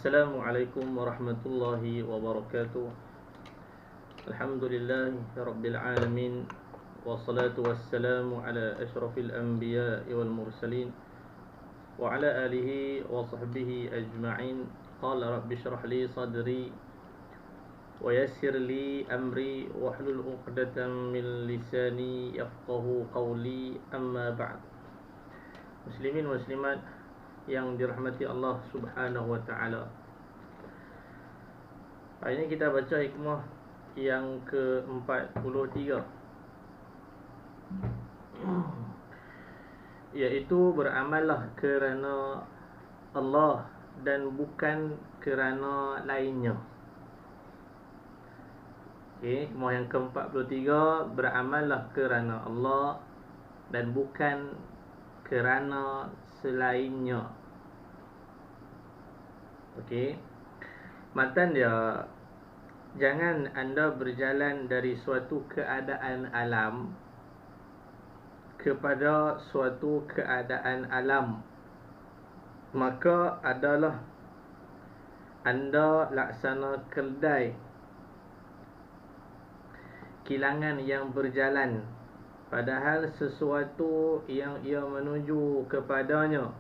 Assalamualaikum warahmatullahi wabarakatuh. Alhamdulillahi rabbil alamin. Wassalatu wassalamu ala asyrafil anbiya'i wal mursalin wa ala alihi wa sahbihi ajma'in. Qala rabbi shrah li sadri wa yassir li amri wahlul 'uqdatam min lisani yafqahu qawli. Amma ba'd. Muslimin muslimat yang dirahmati Allah Subhanahu wa taala. Hari ini kita baca hikmah yang ke-43, iaitu beramallah kerana Allah dan bukan kerana lainnya. Okey, hikmah yang ke-43, beramallah kerana Allah dan bukan kerana selainnya. Okey, matan dia, jangan anda berjalan dari suatu keadaan alam kepada suatu keadaan alam, maka adalah anda laksana keldai kilangan yang berjalan, padahal sesuatu yang ia menuju kepadanya,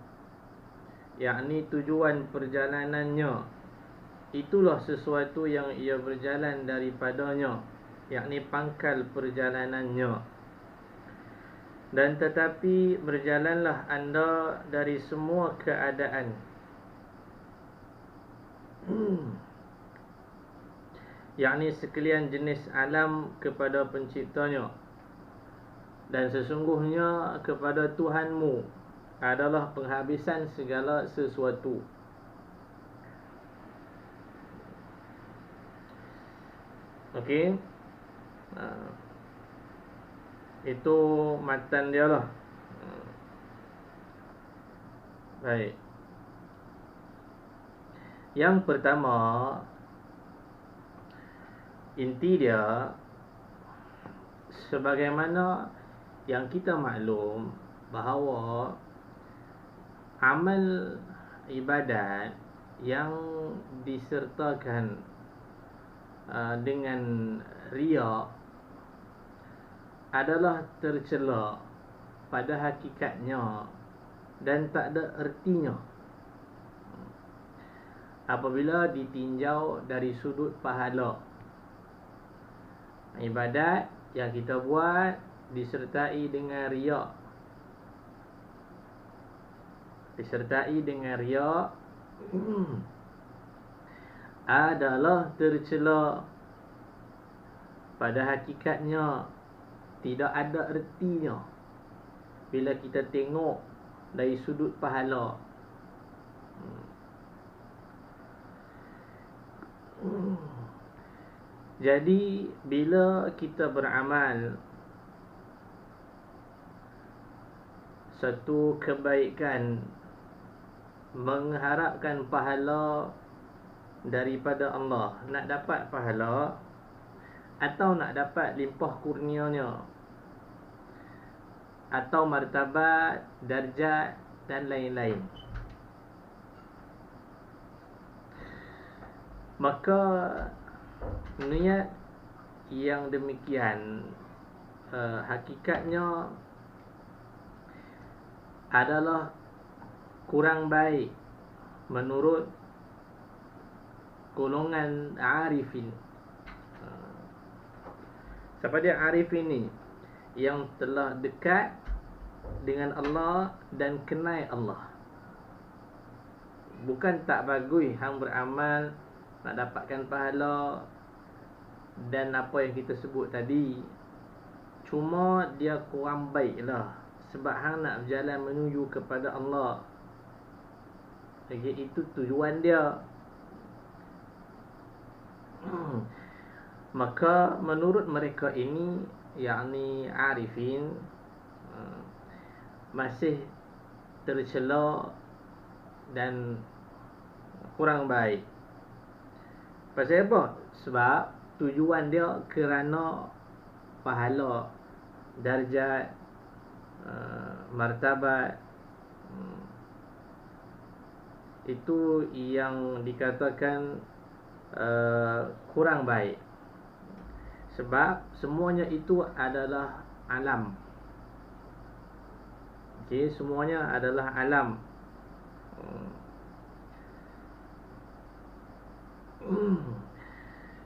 yakni tujuan perjalanannya, itulah sesuatu yang ia berjalan daripadanya, yakni pangkal perjalanannya. Dan tetapi berjalanlah anda dari semua keadaan yakni sekalian jenis alam kepada penciptanya, dan sesungguhnya kepada Tuhanmu adalah penghabisan segala sesuatu. Okey, itu matan dia lah. Baik. Yang pertama, inti dia, sebagaimana yang kita maklum bahawa amal ibadat yang disertakan dengan riya adalah tercela pada hakikatnya dan tak ada ertinya apabila ditinjau dari sudut pahala. Ibadat yang kita buat disertai dengan riya, adalah tercela pada hakikatnya, tidak ada ertinya bila kita tengok dari sudut pahala. Jadi bila kita beramal satu kebaikan mengharapkan pahala daripada Allah, nak dapat pahala atau nak dapat limpah kurnianya atau martabat, darjat dan lain-lain, maka niat yang demikian hakikatnya adalah kurang baik menurut golongan arifin. Siapa dia arif ini? Yang telah dekat dengan Allah dan kenal Allah. Bukan tak bagus hang beramal nak dapatkan pahala dan apa yang kita sebut tadi, cuma dia kurang baik lah, sebab hang nak berjalan menuju kepada Allah. Jadi itu tujuan dia. Maka menurut mereka ini, yakni arifin, masih tercela dan kurang baik. Pasal apa? Sebab tujuan dia kerana pahala, darjat, martabat, itu yang dikatakan kurang baik. Sebab semuanya itu adalah alam. Okey, semuanya adalah alam.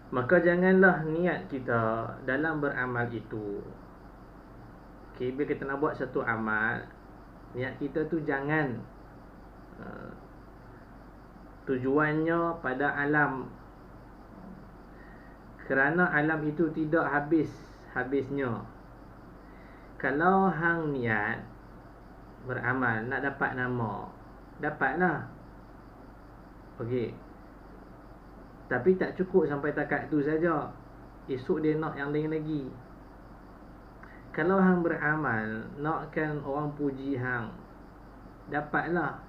Maka janganlah niat kita dalam beramal itu. Okey, bila kita nak buat satu amal, niat kita tu jangan tujuannya pada alam. Kerana alam itu tidak habisnya. Kalau hang niat beramal nak dapat nama, dapatlah. Okey. Tapi tak cukup sampai takat tu saja. Esok dia nak yang lain lagi. Kalau hang beramal nakkan orang puji hang, dapatlah.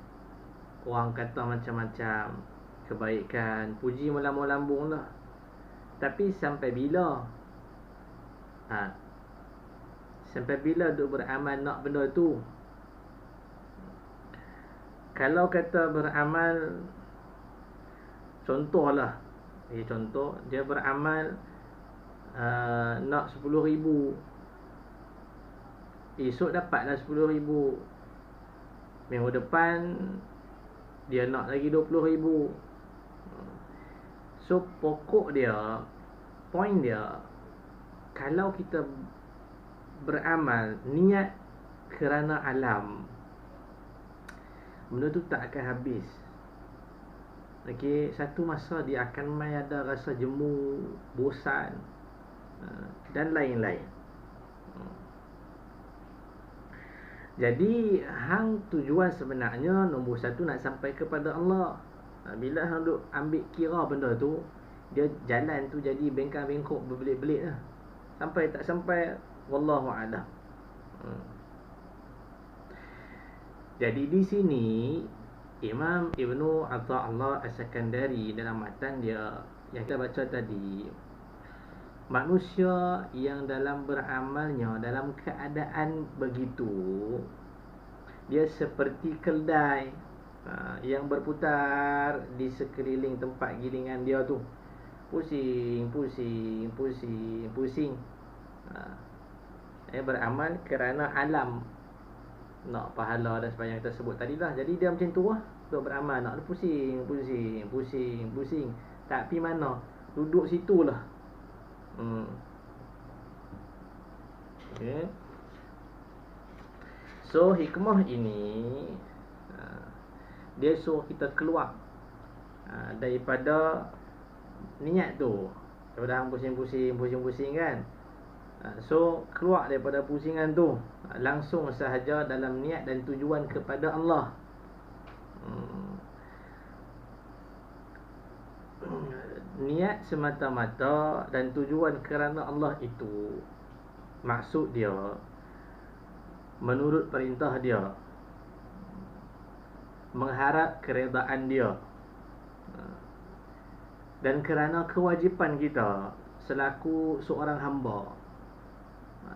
Orang kata macam-macam kebaikan, puji melambung-lambung lah. Tapi sampai bila? Sampai bila duk beramal nak benda tu? Kalau kata beramal, contohlah, contoh dia beramal nak 10,000, esok dapatlah 10,000. Minggu depan dia nak lagi 20,000. So pokok dia, point dia, kalau kita beramal niat kerana alam, benda tu tak akan habis. Okey, satu masa dia akan mai ada rasa jemu, bosan dan lain-lain. Jadi hang tujuan sebenarnya nombor satu nak sampai kepada Allah. Bila hang duk ambil kira benda tu, dia jalan tu jadi bengkak-bengkok, berbelit-belit lah. Sampai tak sampai, wallahu a'lam. Jadi di sini Imam Ibnu Athaillah As-Sakandari dalam matan dia yang kita baca tadi, manusia yang dalam beramalnya dalam keadaan begitu, dia seperti keldai yang berputar di sekeliling tempat gilingan dia tu. Pusing. Beramal kerana alam, nak pahala dan sebagainya kita sebut tadi lah. Jadi dia macam tu lah, duk beramal nak pusing. Tak pergi mana, duduk situ lah. Okay. So hikmah ini dia suruh kita keluar daripada niat tu. Daripada hang pusing kan. So keluar daripada pusingan tu, langsung sahaja dalam niat dan tujuan kepada Allah. Niat semata-mata dan tujuan kerana Allah itu, maksud dia menurut perintah dia, mengharap keredaan dia, dan kerana kewajipan kita selaku seorang hamba.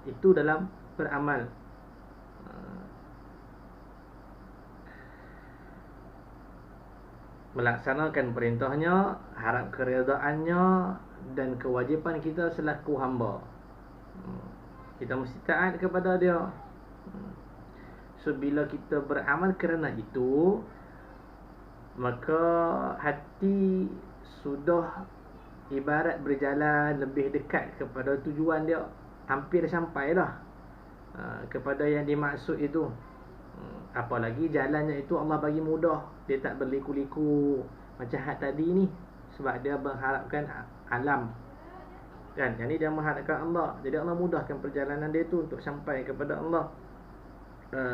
Itu dalam beramal. Melaksanakan perintahnya, harap keredaannya, dan kewajipan kita selaku hamba. Kita mesti taat kepada dia. So bila kita beramal kerana itu, maka hati sudah ibarat berjalan lebih dekat kepada tujuan dia. Hampir sampailah kepada yang dimaksud itu. Apalagi jalannya itu Allah bagi mudah. Dia tak berliku-liku macam had tadi ni. Sebab dia mengharapkan alam kan, yang ni dia mengharapkan Allah. Jadi Allah mudahkan perjalanan dia tu untuk sampai kepada Allah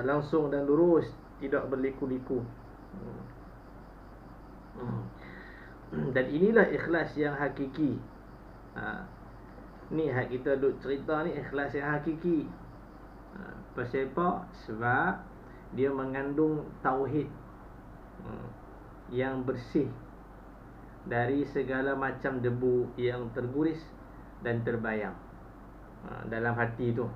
langsung dan lurus, tidak berliku-liku. Dan inilah ikhlas yang hakiki. Ni hak kita duk cerita ni, ikhlas yang hakiki. Pasal apa? Sebab dia mengandung tauhid yang bersih dari segala macam debu yang terguris dan terbayang dalam hati tu.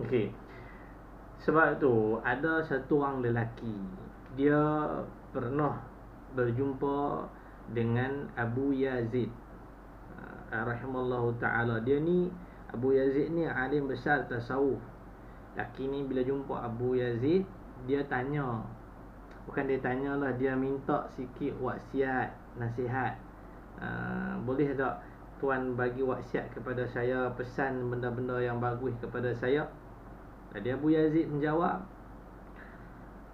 Okey. Sebab tu ada satu orang lelaki, dia pernah berjumpa dengan Abu Yazid rahimallahu ta'ala. Dia ni, Abu Yazid ni alim besar tasawuf. Laki ni bila jumpa Abu Yazid, dia tanya, bukan dia tanyalah, dia minta sikit wasiat, nasihat. Boleh tak tuan bagi wasiat kepada saya, pesan benda-benda yang bagus kepada saya? Jadi Abu Yazid menjawab,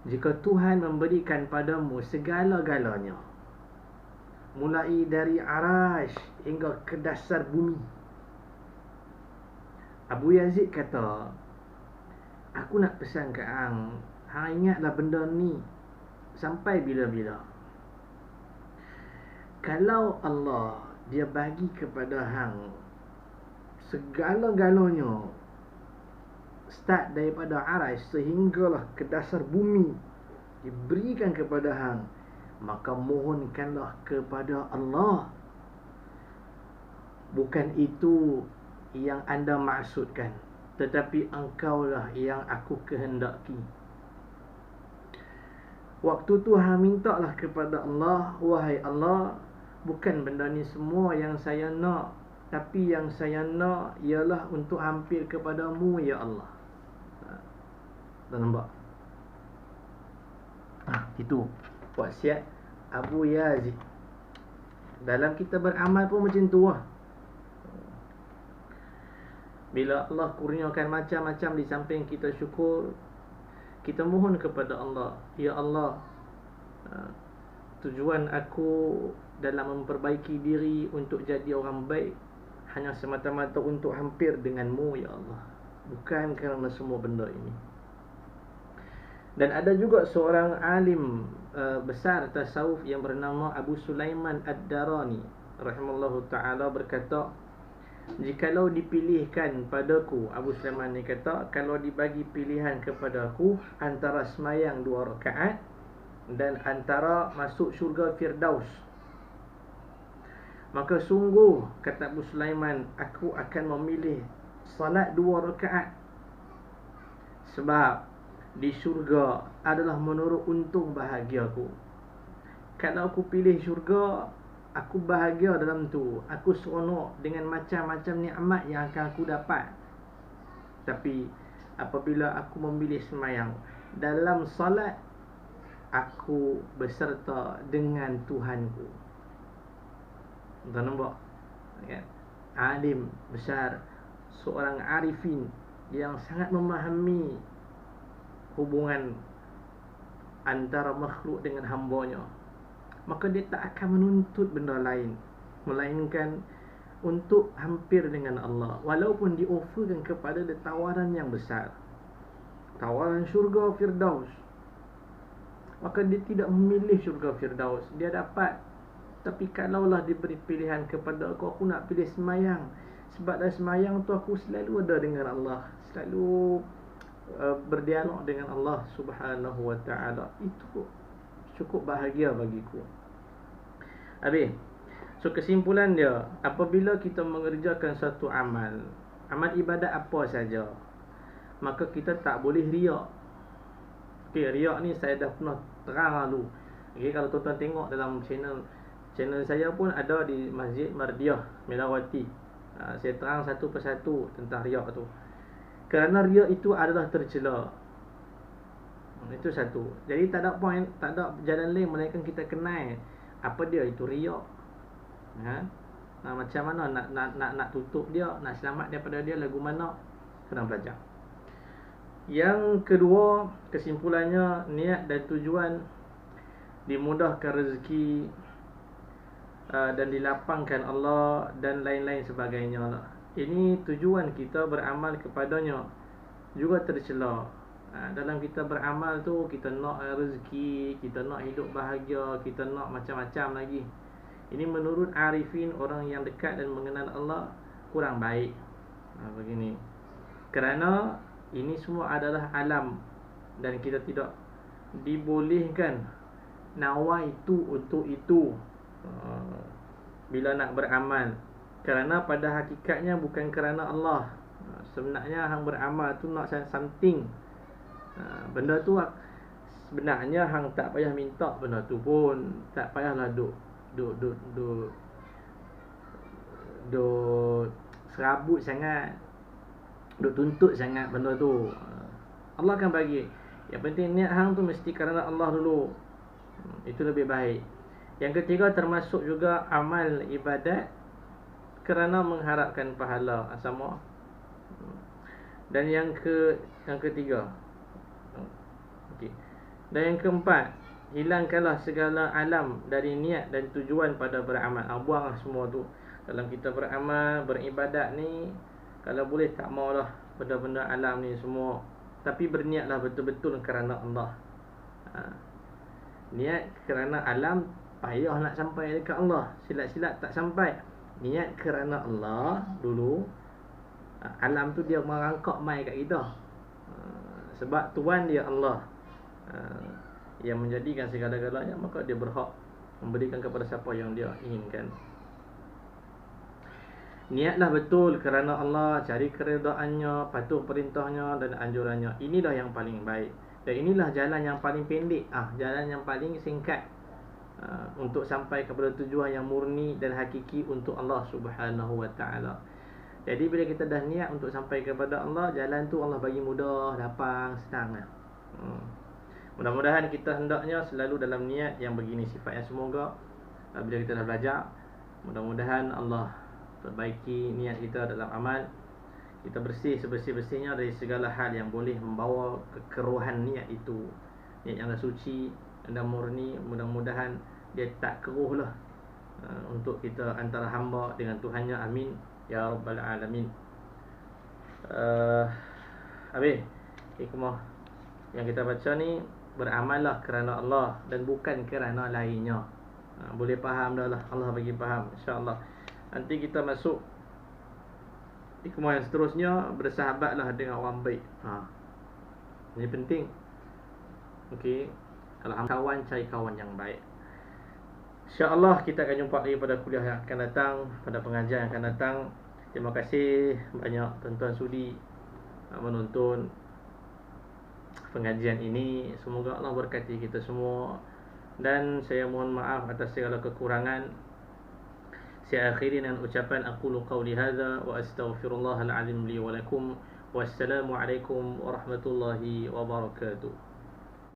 jika Tuhan memberikan padamu segala-galanya, mulai dari arash hingga ke dasar bumi, Abu Yazid kata, aku nak pesan kat hang, hang ingatlah benda ni sampai bila-bila. Kalau Allah dia bagi kepada hang segala-galanya, start daripada arash sehinggalah ke dasar bumi, diberikan kepada hang, maka mohonkanlah kepada Allah. Bukan itu yang anda maksudkan, tetapi engkaulah yang aku kehendaki. Waktu tu hang mintalah kepada Allah, wahai Allah, bukan benda ni semua yang saya nak, tapi yang saya nak ialah untuk hampir kepadamu, ya Allah. Dah nampak? Itu wasiat Abu Yazid. Dalam kita beramal pun macam tu lah. Bila Allah kurniakan macam-macam di samping kita syukur, kita mohon kepada Allah, ya Allah, tujuan aku dalam memperbaiki diri untuk jadi orang baik hanya semata-mata untuk hampir denganmu, ya Allah, bukan kerana semua benda ini. Dan ada juga seorang alim besar tasawuf yang bernama Abu Sulaiman Ad-Darani rahimallahu ta'ala berkata, jikalau dipilihkan padaku, Abu Sulaiman ni kata, kalau dibagi pilihan kepadaku antara semayang 2 rakaat dan antara masuk syurga Firdaus, maka sungguh, kata Abu Sulaiman, aku akan memilih salat 2 rakaat. Sebab di syurga adalah menurut untung bahagiaku. Kalau aku pilih syurga, aku bahagia dalam tu, aku seronok dengan macam-macam nikmat yang akan aku dapat. Tapi apabila aku memilih semayang, dalam salat aku berserta dengan Tuhanku. Tuan nampak? Ya. Alim besar, seorang arifin yang sangat memahami hubungan antara makhluk dengan hambanya, maka dia tak akan menuntut benda lain melainkan untuk hampir dengan Allah. Walaupun dioferkan kepada dia tawaran yang besar, tawaran syurga Firdaus, maka dia tidak memilih syurga Firdaus. Dia dapat, tapi kalaulah diberi pilihan kepada aku nak pilih semayang, sebab dalam semayang tu aku selalu ada dengan Allah, selalu berdialog dengan Allah Subhanahu wa ta'ala. Itu cukup bahagia bagiku. Habis. So kesimpulan dia, apabila kita mengerjakan satu amal ibadat apa saja, maka kita tak boleh riak. Okay, riak ni saya dah pernah terang lalu. Okay, kalau tuan-tuan tengok dalam channel saya pun ada di Masjid Mardiah Melawati, saya terang satu persatu tentang riak tu. Kerana riak itu adalah tercela. Itu satu. Jadi tak ada point, tak ada jalan lain melainkan kita kenal apa dia itu riak. Macam mana nak tutup dia, nak selamat daripada dia, lagu mana, kena belajar. Yang kedua, kesimpulannya, niat dan tujuan dimudahkan rezeki dan dilapangkan Allah dan lain-lain sebagainya lah. Ini tujuan kita beramal kepadanya juga tercela. Dalam kita beramal tu, kita nak rezeki, kita nak hidup bahagia, kita nak macam-macam lagi. Ini menurut arifin, orang yang dekat dan mengenal Allah, kurang baik. Begini. Kerana ini semua adalah alam dan kita tidak dibolehkan nawai itu untuk itu bila nak beramal. Kerana pada hakikatnya bukan kerana Allah. Sebenarnya hang beramal tu nak something Benda tu sebenarnya hang tak payah minta benda tu pun, tak payahlah duk duk duk duk duk serabut sangat, duk tuntut sangat benda tu. Allah akan bagi. Yang penting niat hang tu mesti kerana Allah dulu. Itu lebih baik. Yang ketiga, termasuk juga amal ibadat kerana mengharapkan pahala sama. Dan yang ketiga, okey. Dan yang keempat, hilangkanlah segala alam dari niat dan tujuan pada beramal. Buanglah semua tu. Dalam kita beramal, beribadat ni, kalau boleh tak maulah benda-benda alam ni semua. Tapi berniatlah betul-betul kerana Allah. Niat kerana alam, payah nak sampai dekat Allah. Silat-silat tak sampai. Niat kerana Allah dulu. Alam tu dia merangkak mai kat kita. Sebab Tuhan dia Allah, yang menjadikan segala-galanya, maka dia berhak memberikan kepada siapa yang dia inginkan. Niatlah betul kerana Allah, cari keredaannya, patuh perintahnya dan anjurannya. Inilah yang paling baik. Dan inilah jalan yang paling pendek, jalan yang paling singkat, untuk sampai kepada tujuan yang murni dan hakiki untuk Allah Subhanahu wa taala. Jadi bila kita dah niat untuk sampai kepada Allah, jalan tu Allah bagi mudah, lapang, senang. Mudah-mudahan kita hendaknya selalu dalam niat yang begini sifatnya. Semoga bila kita dah belajar, mudah-mudahan Allah perbaiki niat kita dalam amal. Kita bersih sebersih-bersihnya dari segala hal yang boleh membawa kekeruhan niat itu. Niat yang dah suci dan murni, mudah-mudahan dia tak keruh lah untuk kita antara hamba dengan Tuhannya. Amin ya rabbal alamin. Habis hikmah yang kita baca ni, beramallah kerana Allah dan bukan kerana lainnya. Boleh faham dah lah, Allah bagi faham, insya-Allah. Nanti kita masuk hikmah yang seterusnya, bersahabatlah dengan orang baik. Ini penting. Okey, kalau kawan, cari kawan yang baik. InsyaAllah kita akan jumpa lagi pada kuliah yang akan datang, pada pengajian yang akan datang. Terima kasih banyak tuan-tuan sudi menonton pengajian ini. Semoga Allah berkati kita semua. Dan saya mohon maaf atas segala kekurangan. Saya akhiri dengan ucapan aqulu qawli hadza wa astaghfirullahal azim li wa lakum. Wassalamualaikum warahmatullahi wabarakatuh.